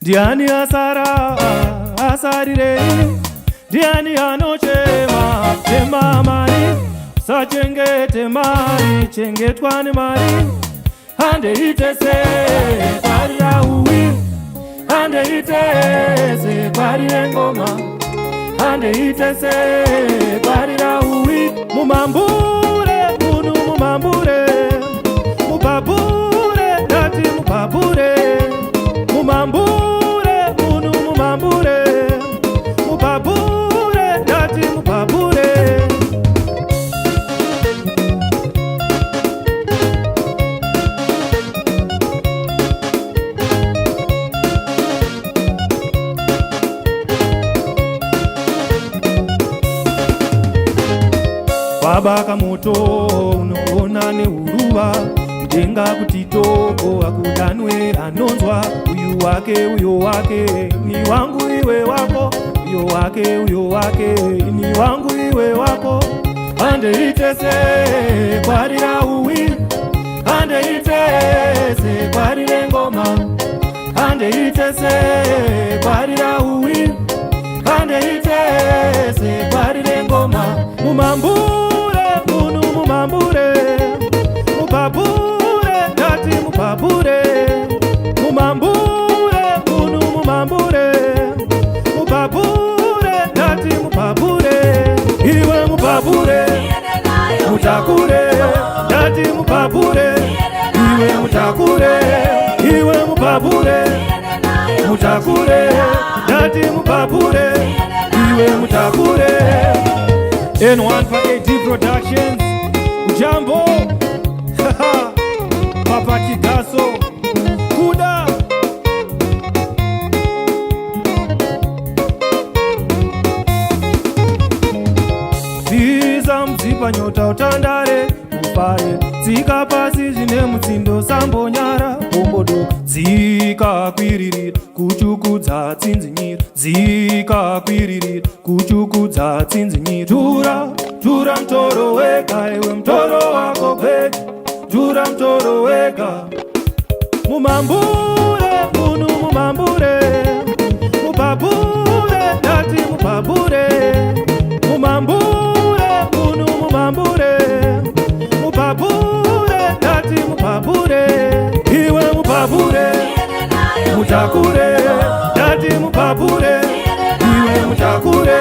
Ndiani asarire, ndiani anochema chema mari, sachengete mari, chengetwa nemari. Hande itese kwarira uwi, hande itese kwarira ngoma, hande itese kwarira uwi. Mumambure munu mumambure, mupapure ndati mupapure. Mumambure munu mumambure, mupapure ndati mupapure. Wabaka moto unoona neuruva, kudenga kuti toko akudanwe anonzwa. Uyu wake uyo wake ni wangu iwe wako, uyo wake uyo wake ni wangu iwe wako. Hande itese kwarira uwi, hande itese kwarira ngoma, hande itese kwarira uwi, hande itese kwarira ngoma. Mumambure munu mumambure, mupapure ndati mupapure. Mumambure munu mumambure, mupapure ndati mupapure. Iwe mupapure mutakure ndati mupapure. Iwe mutakure, iwe mupapure mutakure ndati mupapure. Iwe mutakure. N1 for AD Productions. Ujambo Papa Kikaso Kuda. Ziza mzipa nyota utandare upaye, zika pasi zine mutsindo sambonyara bombodo. Zika kwiririra kuchukudza tsinzinyira, zika kwiririra kuchukudza tsinzinyira. Tura, tura mtoro wega, ewe mtoro wako peke. Tura mtoro wega. Mumambure munu mumambure, mupapure ndati mupapure. Mumambure munu mumambure, mupapure ndati mupapure. Iwe mupapure mutakure ndati mupapure. Iwe mutakure,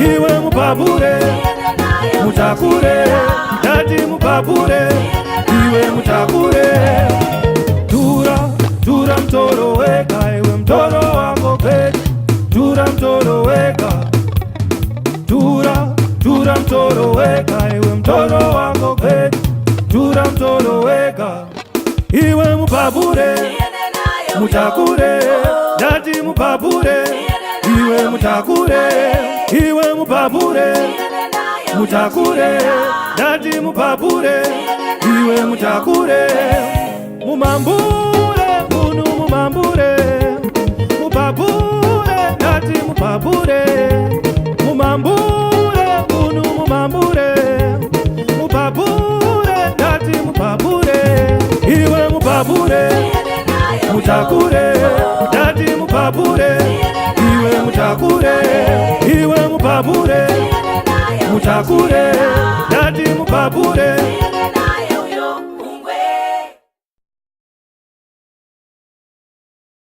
iwe mupapure mutakure ndati mupapure. Iwe mutakure. Tura, tura mtoro wega, ewe mtoro wako peke. Tura mtoro wega. Tura, tura mtoro wega, ewe mtoro wako peke. Tura mtoro wega. Iwe mupapure mutakure ndati mupapure. Iwe mutakure, iwe mupapure mutakure ndati mupapure. Iwe mutakure. Mumambure munu mumambure, mupapure ndati mupapure. Mumambure munu mumambure, mupapure ndati mupapure. Iwe mupapure mutakure ndati mupapure. Iwe mutakure, iwe mupapure mutakure ndati mupapure.